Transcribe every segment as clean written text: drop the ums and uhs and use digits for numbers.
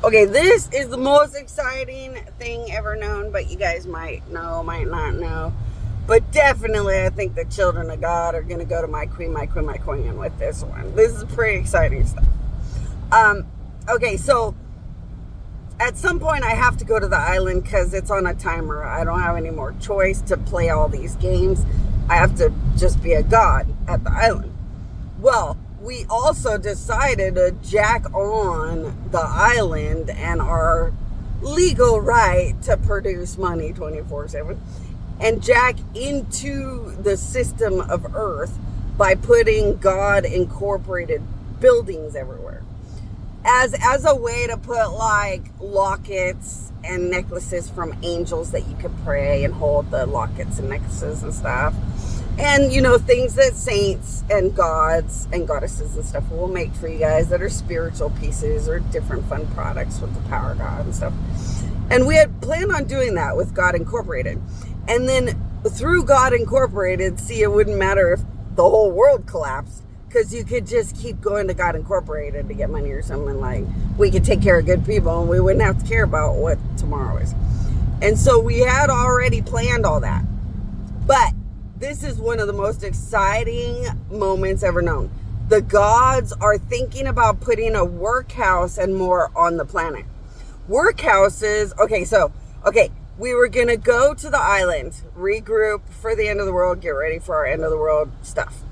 Okay, this is the most exciting thing ever known, but you guys might know, might not know. But definitely, I think the children of God are going to go to my queen, my queen, my queen with this one. This is pretty exciting stuff. Okay, so at some point I have to go to the island because it's on a timer. I don't have any more choice to play all these games. I have to just be a god at the island. Well, we also decided to jack on the island and our legal right to produce money 24/7 and jack into the system of Earth by putting God incorporated buildings everywhere. As a way to put like lockets and necklaces from angels that you could pray and hold the lockets and necklaces and stuff. And, things that saints and gods and goddesses and stuff will make for you guys that are spiritual pieces or different fun products with the power of God and stuff. And we had planned on doing that with God Incorporated. And then through God Incorporated, it wouldn't matter if the whole world collapsed because you could just keep going to God Incorporated to get money or something. Like we could take care of good people and we wouldn't have to care about what tomorrow is. And so we had already planned all that. But this is one of the most exciting moments ever known. The gods are thinking about putting a workhouse and more on the planet. Workhouses, we were going to go to the island, regroup for the end of the world, get ready for our end of the world stuff.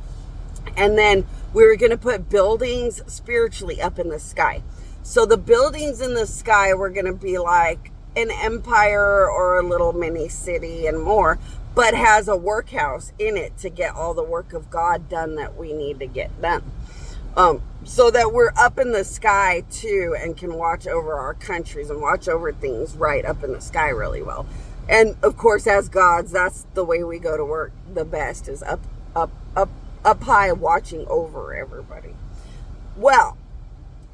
And then we were going to put buildings spiritually up in the sky. So the buildings in the sky were going to be like an empire or a little mini city and more, but has a workhouse in it to get all the work of God done that we need to get done. So that we're up in the sky too and can watch over our countries and watch over things right up in the sky really well. And of course, as gods, that's the way we go to work the best, is up high watching over everybody. Well,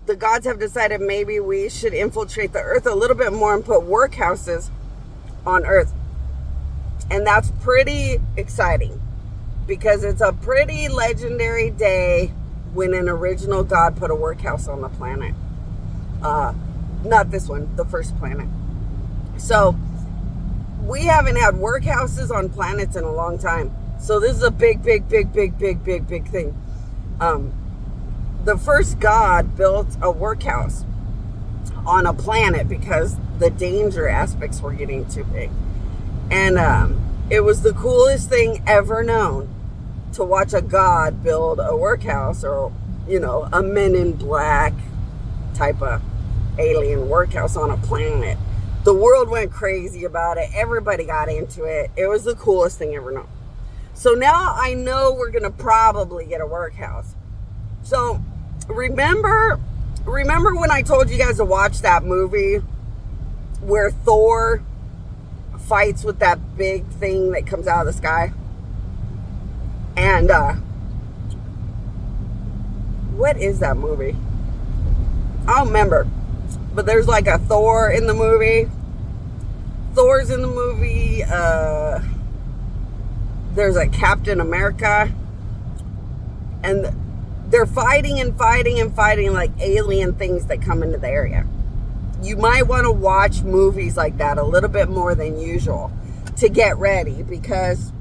the gods have decided maybe we should infiltrate the earth a little bit more and put workhouses on earth. And that's pretty exciting because it's a pretty legendary day when an original god put a workhouse on the planet. Not this one, the first planet. So we haven't had workhouses on planets in a long time. So this is a big thing. The first god built a workhouse on a planet because the danger aspects were getting too big. And it was the coolest thing ever known to watch a god build a workhouse or, a Men in Black type of alien workhouse on a planet. The world went crazy about it. Everybody got into it. It was the coolest thing ever known. So now I know we're going to probably get a workhouse. So remember when I told you guys to watch that movie where Thor fights with that big thing that comes out of the sky? And what is that movie? I don't remember. But there's like a Thor in the movie. Thor's in the movie. There's a Captain America. And they're fighting like alien things that come into the area. You might want to watch movies like that a little bit more than usual to get ready, because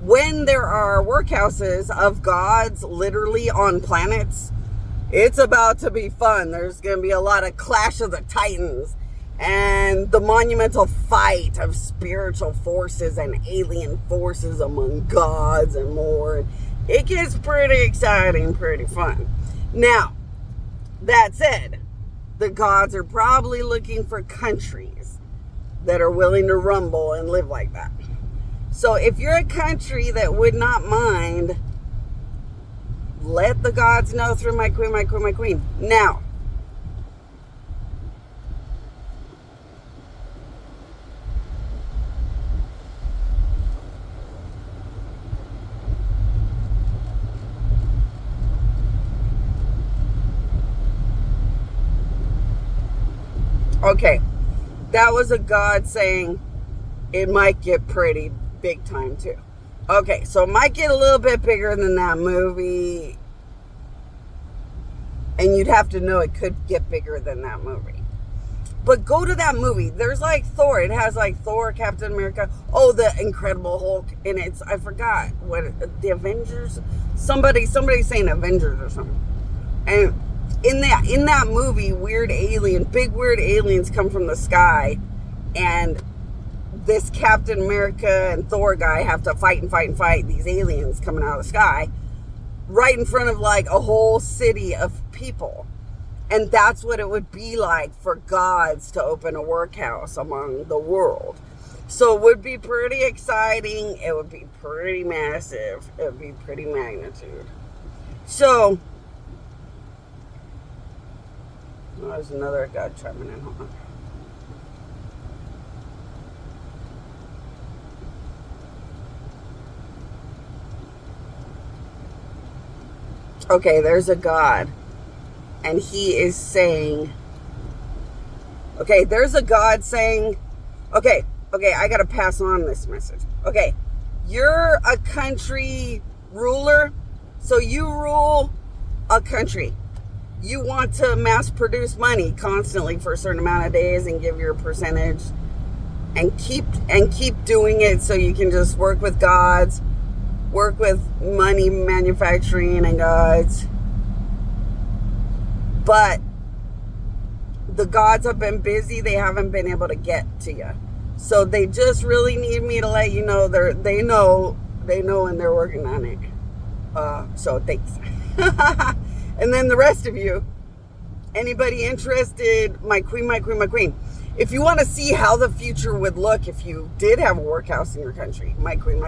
when there are workhouses of gods literally on planets, it's about to be fun. There's going to be a lot of Clash of the Titans and the monumental fight of spiritual forces and alien forces among gods and more. It gets pretty exciting, pretty fun. Now, that said, the gods are probably looking for countries that are willing to rumble and live like that. So if you're a country that would not mind, let the gods know through my queen, my queen, my queen. Now, okay, that was a god saying it might get pretty big time too. Okay, so it might get a little bit bigger than that movie And you'd have to know it could get bigger than that movie. But go to that movie. There's like Thor. It has like Thor, Captain America. Oh, the Incredible Hulk. And it's, I forgot what, the Avengers. Somebody's saying Avengers or something. And in that movie, big weird aliens come from the sky, and this Captain America and Thor guy have to fight these aliens coming out of the sky right in front of like a whole city of people. And that's what it would be like for gods to open a workhouse among the world. So it would be pretty exciting. It would be pretty massive. It would be pretty magnitude. So, oh, there's another god chiming in. Hold on. Okay, there's a god. And he is saying, okay, there's a God saying, okay, I got to pass on this message. Okay, you're a country ruler, so you rule a country. You want to mass produce money constantly for a certain amount of days and give your percentage and keep doing it so you can just work with gods, work with money manufacturing and gods. But the gods have been busy. They haven't been able to get to you. So they just really need me to let you know they know and they're working on it. So thanks. And then the rest of you, anybody interested, my queen. If you want to see how the future would look if you did have a workhouse in your country, my queen.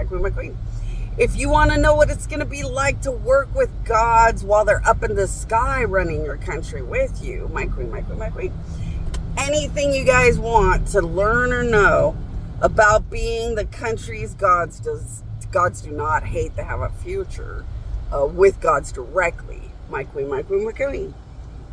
If you want to know what it's going to be like to work with gods while they're up in the sky running your country with you, my queen. Anything you guys want to learn or know about being the country's gods, gods do not hate to have a future with gods directly, my queen.